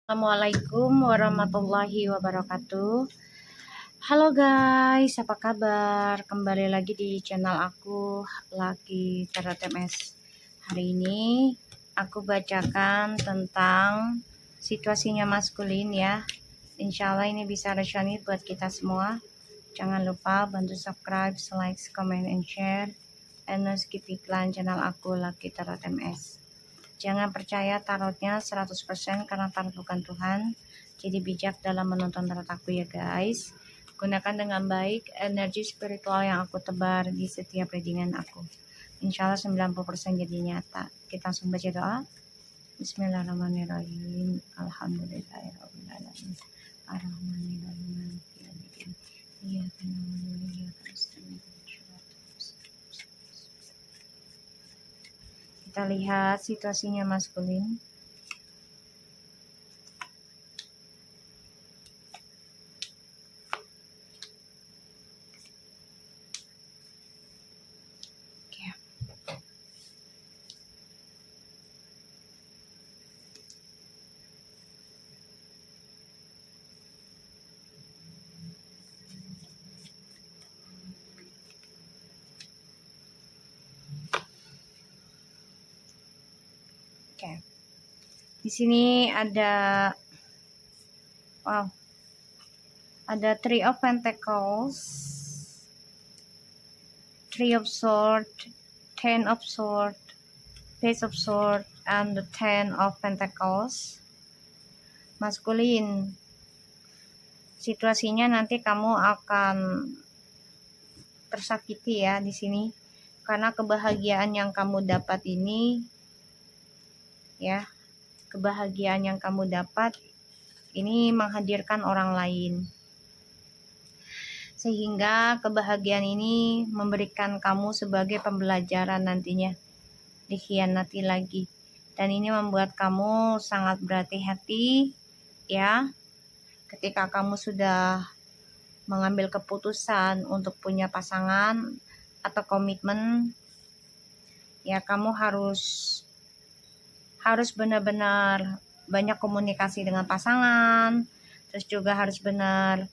Assalamualaikum warahmatullahi wabarakatuh. Halo guys, apa kabar? Kembali lagi di channel aku, Lucky Tarot MS. Hari ini aku bacakan tentang situasinya maskulin ya. Insya Allah ini bisa resonate buat kita semua. Jangan lupa bantu subscribe, like, comment, and share. And no skip iklan channel aku, Lucky Tarot MS. Jangan percaya tarotnya 100% karena tarot bukan Tuhan. Jadi bijak dalam menonton tarot aku ya guys. Gunakan dengan baik energi spiritual yang aku tebar di setiap readingan aku. Insya Allah 90% jadi nyata. Kita langsung baca doa. Bismillahirrahmanirrahim. Alhamdulillahirrahmanirrahim. Ar-Rahmanirrahim. Iyyaka na'budu wa iyyaka nasta'in. Kita lihat situasinya maskulin. Oke. Di sini ada ada Three of Pentacles, Three of Swords, Ten of Swords, Page of Swords, and the Ten of Pentacles. Maskulin. Situasinya nanti kamu akan tersakiti ya di sini karena kebahagiaan yang kamu dapat ini ya, kebahagiaan yang kamu dapat ini menghadirkan orang lain. Sehingga kebahagiaan ini memberikan kamu sebagai pembelajaran nantinya dikhianati lagi. Dan ini membuat kamu sangat berhati-hati ya. Ketika kamu sudah mengambil keputusan untuk punya pasangan atau komitmen, ya kamu harus benar-benar banyak komunikasi dengan pasangan, terus juga harus benar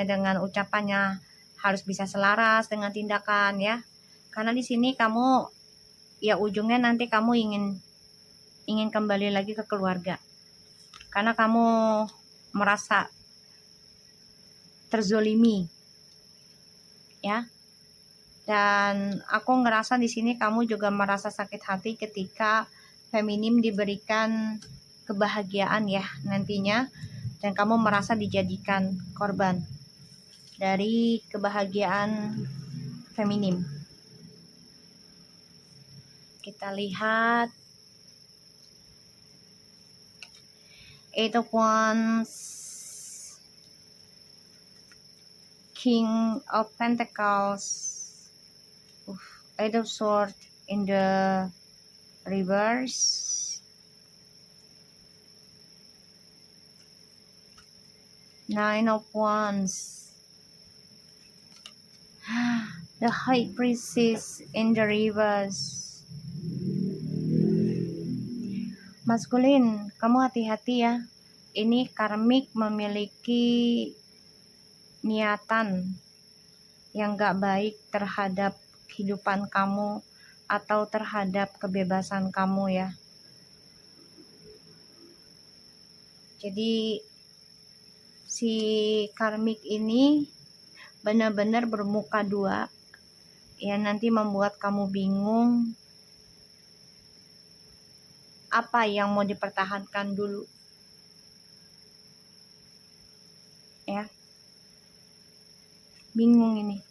dengan ucapannya harus bisa selaras dengan tindakan ya. Karena di sini kamu ya ujungnya nanti kamu ingin kembali lagi ke keluarga. Karena kamu merasa terzolimi ya. Dan aku ngerasa di sini kamu juga merasa sakit hati ketika feminim diberikan kebahagiaan ya nantinya, dan kamu merasa dijadikan korban dari kebahagiaan feminim. Kita lihat Eight of Wands, King of Pentacles, Eight of Swords in the reverse, Nine of Wands, the High Priestess in the reverse. Maskulin, kamu hati-hati ya. Ini karmik memiliki niatan yang gak baik terhadap kehidupan kamu atau terhadap kebebasan kamu ya. Jadi si karmik ini benar-benar bermuka dua ya, nanti membuat kamu bingung apa yang mau dipertahankan dulu ya. Bingung ini.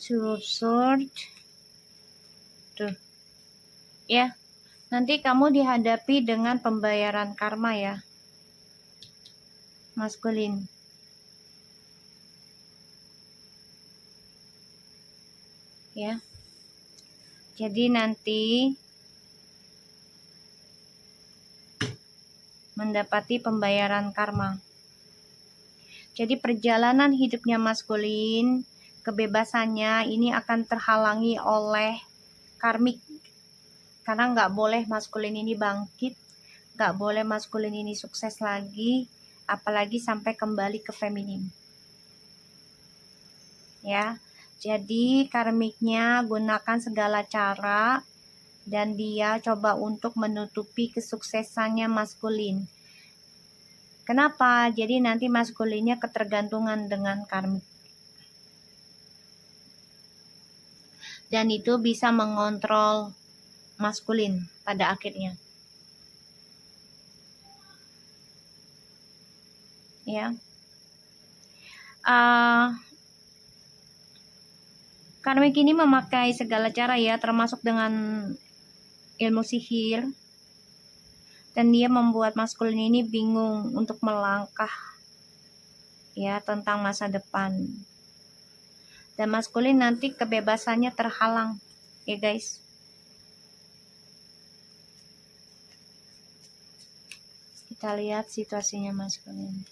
Two of Swords tuh ya, nanti kamu dihadapi dengan pembayaran karma ya maskulin. Ya. Jadi nanti mendapati pembayaran karma. Jadi perjalanan hidupnya maskulin, kebebasannya ini akan terhalangi oleh karmik. Karena nggak boleh maskulin ini bangkit Gak boleh maskulin ini sukses lagi, apalagi sampai kembali ke feminim. Ya, jadi karmiknya gunakan segala cara dan dia coba untuk menutupi kesuksesannya maskulin. Kenapa? Jadi nanti maskulinnya ketergantungan dengan karmik. Dan itu bisa mengontrol maskulin pada akhirnya. Ya. Karmik ini memakai segala cara ya, termasuk dengan ilmu sihir. Dan dia membuat maskulin ini bingung untuk melangkah ya tentang masa depan. Dan maskulin nanti kebebasannya terhalang ya guys. Kita lihat situasinya maskulin.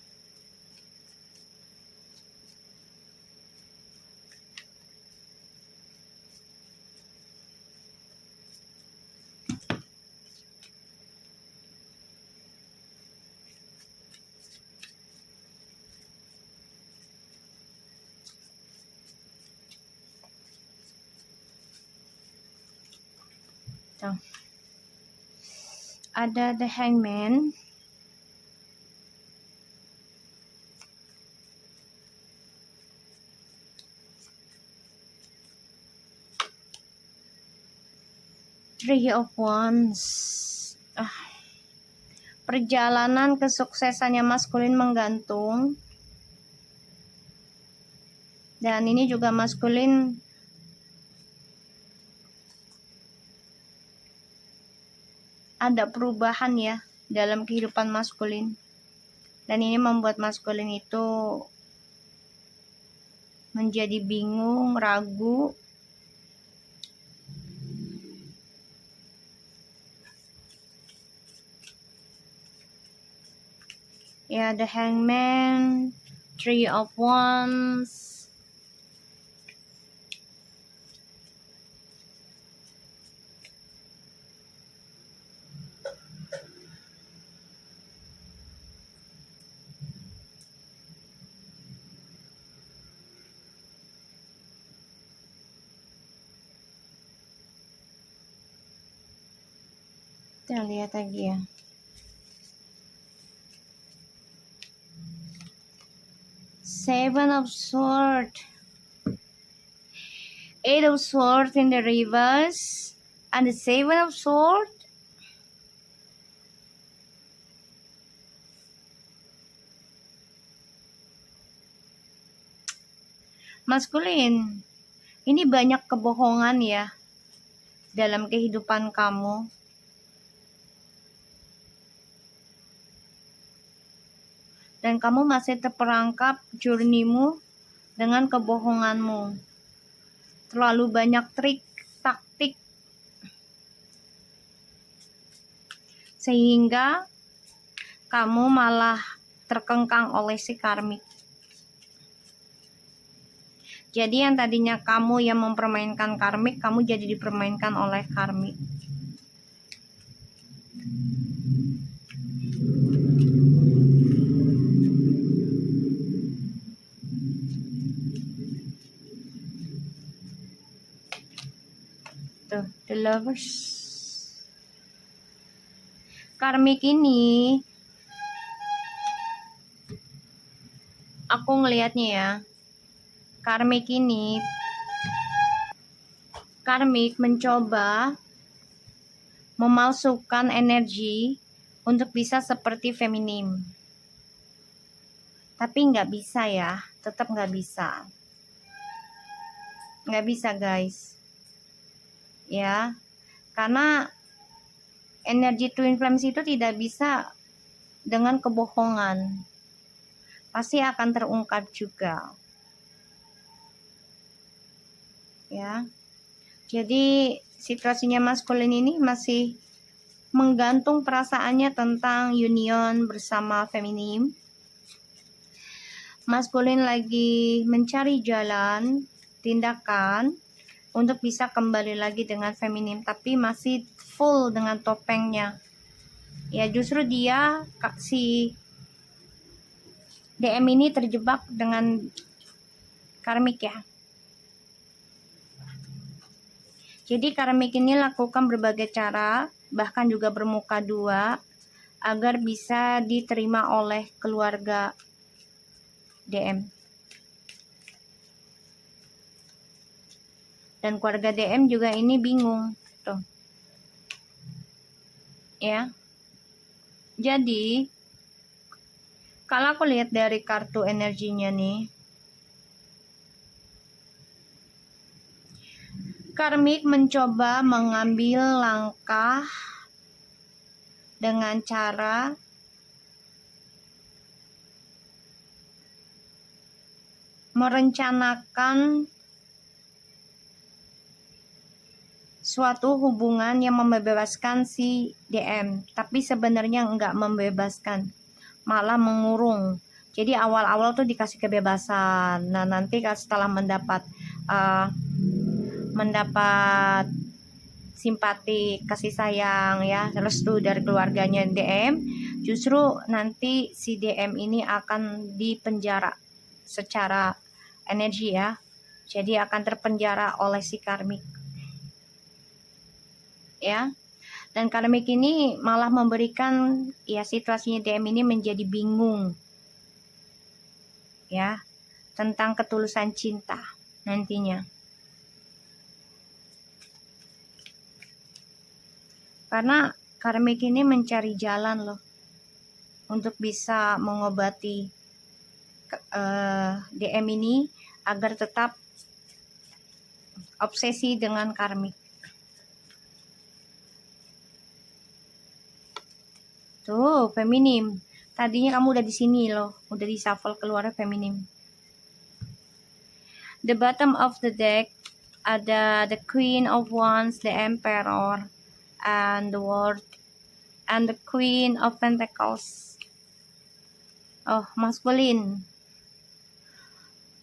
Tuh. Ada the hangman. Three of Wands. Perjalanan kesuksesannya maskulin menggantung. Dan ini juga maskulin ada perubahan ya dalam kehidupan maskulin. Dan ini membuat maskulin itu menjadi bingung, ragu. Ya, the hangman, three of wands. Kita lihat lagi ya. Seven of Swords, Eight of Swords in the reverse, and the Seven of Swords. Maskulin, ini banyak kebohongan ya dalam kehidupan kamu. Dan kamu masih terperangkap journey-mu dengan kebohonganmu. Terlalu banyak trik, taktik. Sehingga kamu malah terkengkang oleh si karmik. Jadi yang tadinya kamu yang mempermainkan karmik, kamu jadi dipermainkan oleh karmik. Tuh, the lovers. Karmik ini aku ngelihatnya ya. Karmik mencoba memalsukan energi untuk bisa seperti feminim. Tapi nggak bisa ya, tetap nggak bisa. Nggak bisa guys. Ya, karena energi twin flames itu tidak bisa dengan kebohongan. Pasti akan terungkap juga. Ya. Jadi situasinya maskulin ini masih menggantung perasaannya tentang union bersama feminim. Maskulin lagi mencari jalan, tindakan untuk bisa kembali lagi dengan feminim, tapi masih full dengan topengnya. Ya justru dia si DM ini terjebak dengan karmik ya. Jadi karmik ini lakukan berbagai cara, bahkan juga bermuka dua, agar bisa diterima oleh keluarga DM. Dan keluarga DM juga ini bingung, tuh. Ya. Jadi, kalau aku lihat dari kartu energinya nih, karmik mencoba mengambil langkah dengan cara merencanakan suatu hubungan yang membebaskan si DM, tapi sebenarnya enggak membebaskan, malah mengurung. Jadi awal-awal tuh dikasih kebebasan. Nah, nanti setelah mendapat simpati, kasih sayang ya, restu dari keluarganya DM, justru nanti si DM ini akan dipenjara secara energi ya. Jadi akan terpenjara oleh si karmik. Ya. Dan karmik ini malah memberikan ya situasinya DM ini menjadi bingung. Ya, tentang ketulusan cinta nantinya. Karena karmik ini mencari jalan loh untuk bisa mengobati DM ini agar tetap obsesi dengan karmik. Tuh, feminim. Tadinya kamu udah di sini loh, udah di shuffle keluar feminim. The bottom of the deck ada the Queen of Wands, the Emperor, and the World, and the Queen of Pentacles. Oh, maskulin.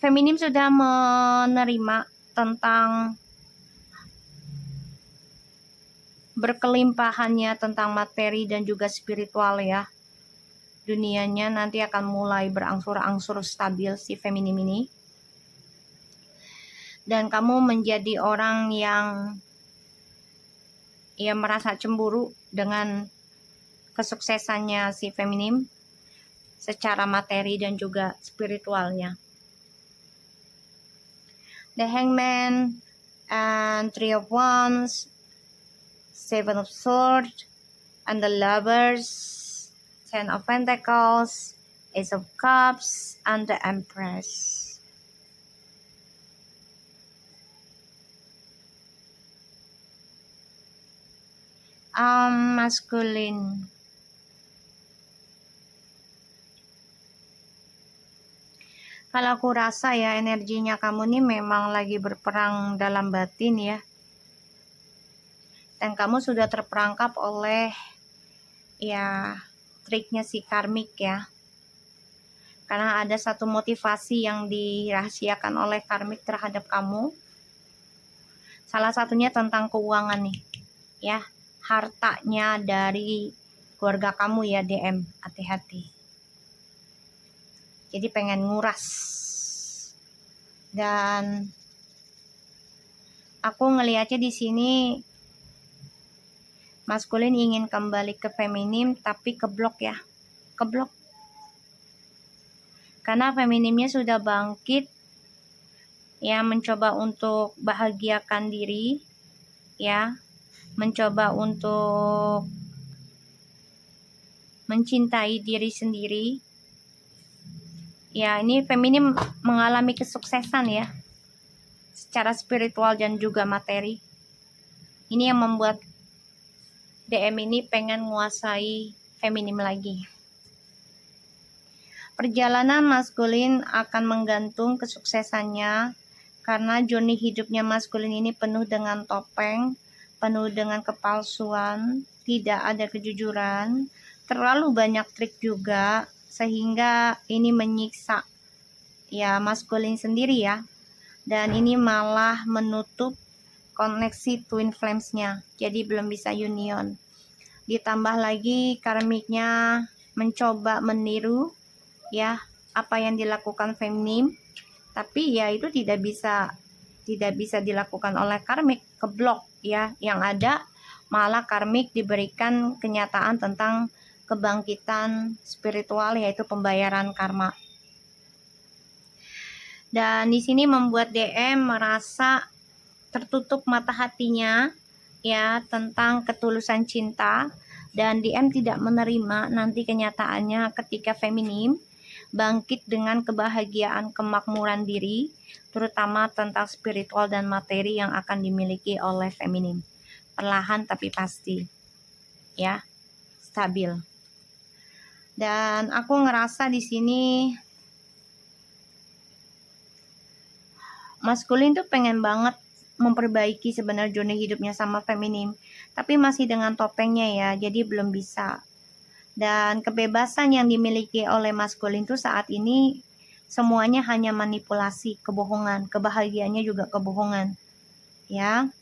Feminim sudah menerima tentang berkelimpahannya tentang materi dan juga spiritual ya. Dunianya nanti akan mulai berangsur-angsur stabil si feminim ini. Dan kamu menjadi orang yang merasa cemburu dengan kesuksesannya si feminim secara materi dan juga spiritualnya. The Hangman and Three of Wands, Seven of Swords, and the Lovers, Ten of Pentacles, Ace of Cups, and the Empress. Masculine. Kalau aku rasa ya energinya kamu nih memang lagi berperang dalam batin ya. Dan kamu sudah terperangkap oleh ya triknya si karmik ya. Karena ada satu motivasi yang dirahasiakan oleh karmik terhadap kamu. Salah satunya tentang keuangan nih. Ya, hartanya dari keluarga kamu ya DM, hati-hati. Jadi pengen nguras. Dan aku ngelihatnya di sini maskulin ingin kembali ke feminim tapi keblok ya. Keblok. Karena feminimnya sudah bangkit ya, mencoba untuk bahagiakan diri ya, mencoba untuk mencintai diri sendiri. Ya, ini feminim mengalami kesuksesan ya, secara spiritual dan juga materi. Ini yang membuat DM ini pengen menguasai feminim lagi. Perjalanan maskulin akan menggantung kesuksesannya karena journey hidupnya maskulin ini penuh dengan topeng, penuh dengan kepalsuan, tidak ada kejujuran, terlalu banyak trik juga, sehingga ini menyiksa ya maskulin sendiri ya. Dan ini malah menutup koneksi twin flames-nya. Jadi belum bisa union. ditambah lagi karmiknya mencoba meniru ya apa yang dilakukan feminim, tapi ya itu tidak bisa dilakukan oleh karmik, keblok ya. Yang ada malah karmik diberikan kenyataan tentang kebangkitan spiritual, yaitu pembayaran karma. Dan di sini membuat DM merasa tertutup mata hatinya ya tentang ketulusan cinta, dan DM tidak menerima nanti kenyataannya ketika feminim bangkit dengan kebahagiaan kemakmuran diri, terutama tentang spiritual dan materi yang akan dimiliki oleh feminim. Perlahan tapi pasti ya, stabil. Dan aku ngerasa di sini maskulin tuh pengen banget memperbaiki sebenarnya journey hidupnya sama feminim, tapi masih dengan topengnya ya, jadi belum bisa. Dan kebebasan yang dimiliki oleh maskulin tuh saat ini semuanya hanya manipulasi, kebohongan, kebahagiaannya juga kebohongan ya.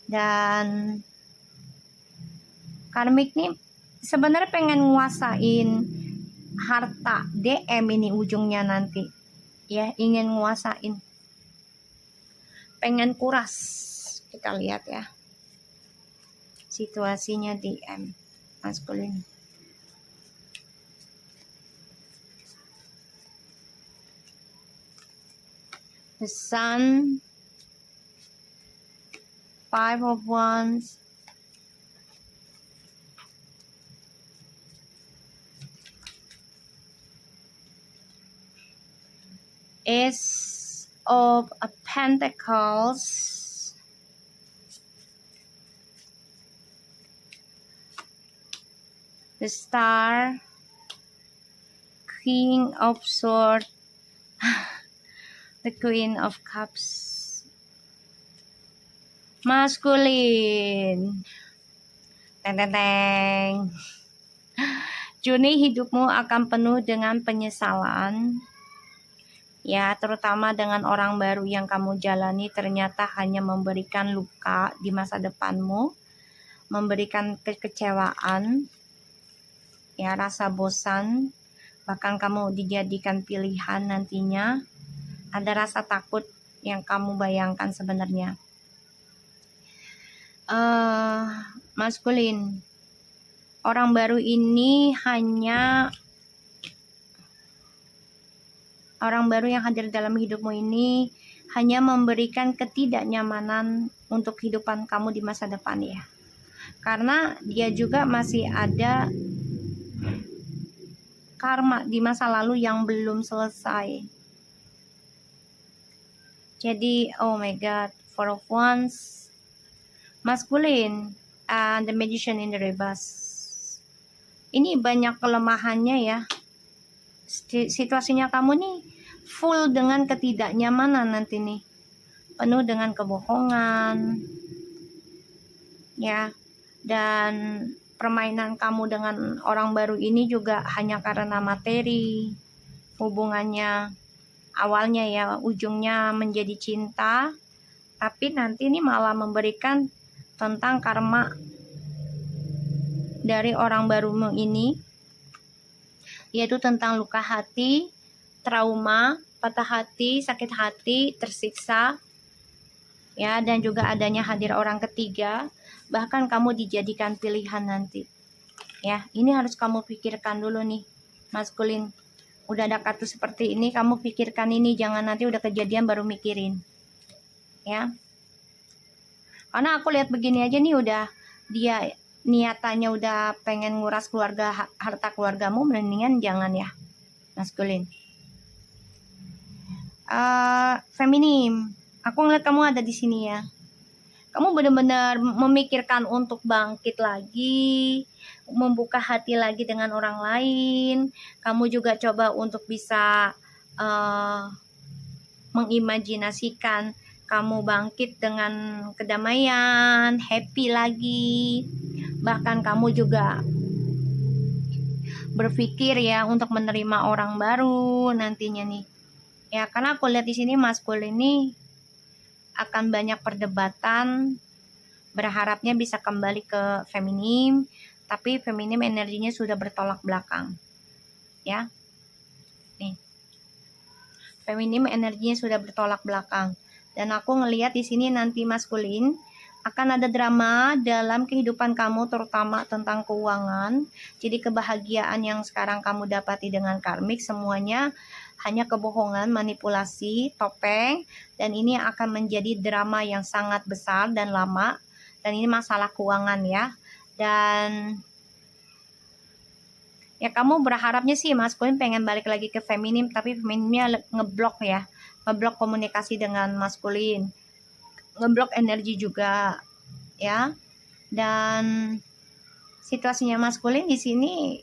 Dan karmik nih sebenarnya pengen nguasain harta DM ini ujungnya nanti ya, ingin nguasain, pengen kuras. Kita lihat ya situasinya DM maskulin. The Sun, Five of Wands, Ace of Pentacles, the Star, King of Swords, the Queen of Cups. Maskulin. Teng teng teng. Juni hidupmu akan penuh dengan penyesalan. Ya, terutama dengan orang baru yang kamu jalani ternyata hanya memberikan luka di masa depanmu, memberikan kekecewaan, ya rasa bosan, bahkan kamu dijadikan pilihan nantinya. Ada rasa takut yang kamu bayangkan sebenarnya. Maskulin, orang baru ini orang baru yang hadir dalam hidupmu ini hanya memberikan ketidaknyamanan untuk kehidupan kamu di masa depan ya. Karena dia juga masih ada karma di masa lalu yang belum selesai. Jadi, oh my God, Four of Wands, maskulin, the Magician in the reverse. Ini banyak kelemahannya ya. Situasinya kamu nih full dengan ketidaknyamanan nanti nih, penuh dengan kebohongan ya, dan permainan kamu dengan orang baru ini juga hanya karena materi. Hubungannya awalnya ya ujungnya menjadi cinta, tapi nanti ini malah memberikan tentang karma dari orang barumu ini, yaitu tentang luka hati, trauma, patah hati, sakit hati, tersiksa ya, dan juga adanya hadir orang ketiga, bahkan kamu dijadikan pilihan nanti ya. Ini harus kamu pikirkan dulu nih maskulin. Udah ada kartu seperti ini, kamu pikirkan ini, jangan nanti udah kejadian baru mikirin ya. Karena aku lihat begini aja nih, udah dia niatannya udah pengen nguras keluarga, harta keluargamu, mendingan jangan ya maskulin. Feminim, aku ngeliat kamu ada di sini ya. Kamu benar-benar memikirkan untuk bangkit lagi, membuka hati lagi dengan orang lain. Kamu juga coba untuk bisa mengimajinasikan kamu bangkit dengan kedamaian, happy lagi. Bahkan kamu juga berpikir ya untuk menerima orang baru nantinya nih. Ya, karena aku lihat di sini maskulin ini akan banyak perdebatan, berharapnya bisa kembali ke feminim, tapi feminim energinya sudah bertolak belakang. Ya. Nih. Feminim energinya sudah bertolak belakang. Dan aku ngelihat di sini nanti maskulin akan ada drama dalam kehidupan kamu, terutama tentang keuangan. Jadi kebahagiaan yang sekarang kamu dapati dengan karmik semuanya hanya kebohongan, manipulasi, topeng, dan ini akan menjadi drama yang sangat besar dan lama. Dan ini masalah keuangan ya. Dan ya kamu berharapnya sih maskulin pengen balik lagi ke feminim, tapi feminimnya ngeblok ya. Ngeblok komunikasi dengan maskulin. Ngeblok energi juga ya. Dan situasinya maskulin di sini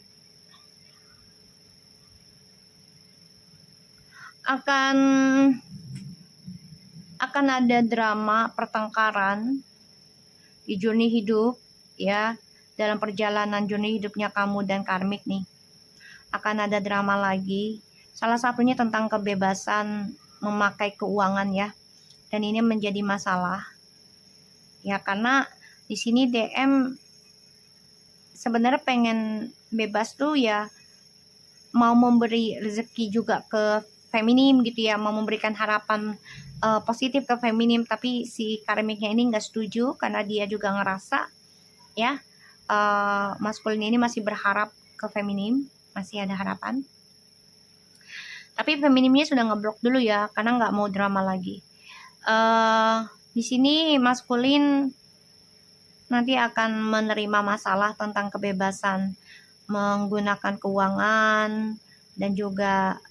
akan ada drama pertengkaran di journey hidup ya, dalam perjalanan journey hidupnya kamu dan karmik nih. Akan ada drama lagi. Salah satunya tentang kebebasan memakai keuangan ya. Dan ini menjadi masalah. Ya karena di sini DM sebenarnya pengen bebas tuh ya, mau memberi rezeki juga ke feminim gitu ya, mau memberikan harapan positif ke feminim, tapi si karmiknya ini nggak setuju karena dia juga ngerasa ya maskulin ini masih berharap ke feminim, masih ada harapan. Tapi feminimnya sudah ngeblok dulu ya karena nggak mau drama lagi. Di sini maskulin nanti akan menerima masalah tentang kebebasan menggunakan keuangan dan juga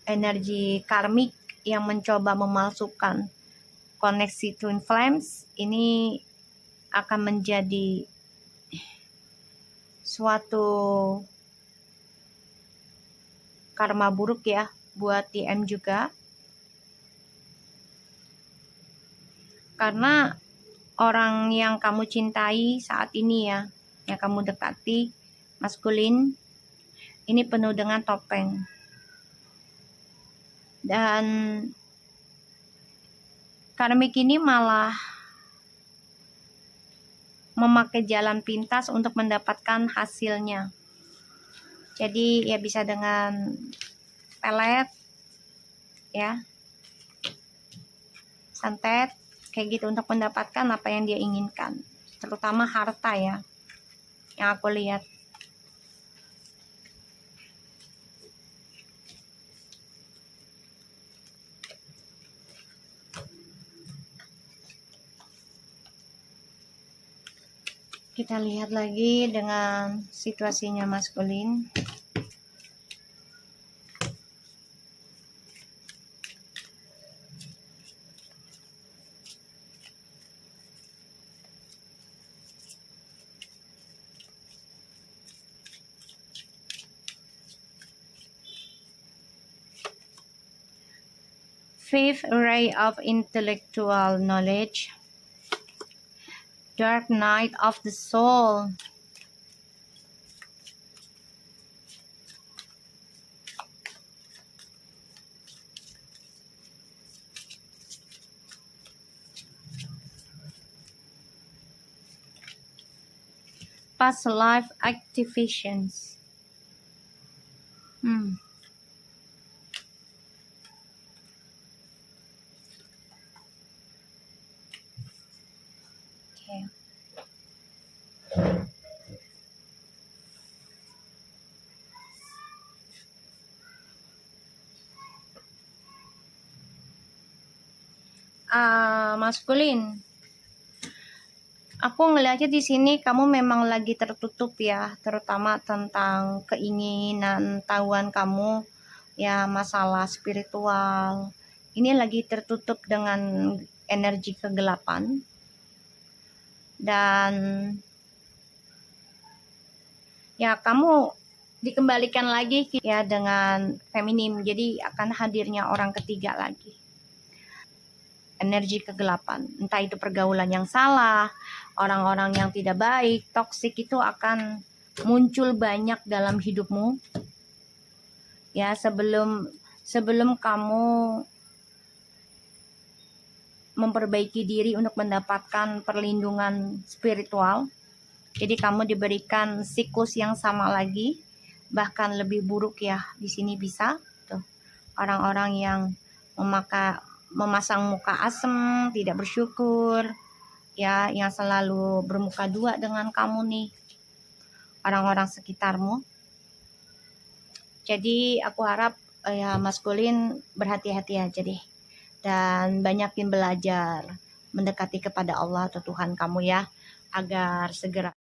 energi karmik yang mencoba memalsukan koneksi twin flames. Ini akan menjadi suatu karma buruk ya buat DM juga, karena orang yang kamu cintai saat ini ya, yang kamu dekati maskulin, ini penuh dengan topeng. Dan karmik ini malah memakai jalan pintas untuk mendapatkan hasilnya. Jadi ya bisa dengan pelet ya, santet kayak gitu untuk mendapatkan apa yang dia inginkan, terutama harta ya yang aku lihat. Kita lihat lagi dengan situasinya maskulin. Fifth ray of intellectual knowledge. Dark night of the soul. Past life activations. Okay. Maskulin, aku ngelihatnya di sini kamu memang lagi tertutup ya, terutama tentang keinginan tahuan kamu ya, masalah spiritual. Ini lagi tertutup dengan energi kegelapan. Dan ya kamu dikembalikan lagi ya dengan feminim, jadi akan hadirnya orang ketiga lagi. Energi kegelapan, entah itu pergaulan yang salah, orang-orang yang tidak baik, toksik, itu akan muncul banyak dalam hidupmu ya, sebelum kamu memperbaiki diri untuk mendapatkan perlindungan spiritual. Jadi kamu diberikan siklus yang sama lagi, bahkan lebih buruk ya. Di sini bisa tuh orang-orang yang memasang muka asem, tidak bersyukur, ya, yang selalu bermuka dua dengan kamu nih, orang-orang sekitarmu. Jadi aku harap ya maskulin berhati-hati aja deh, dan banyakin belajar mendekati kepada Allah atau Tuhan kamu ya, agar segera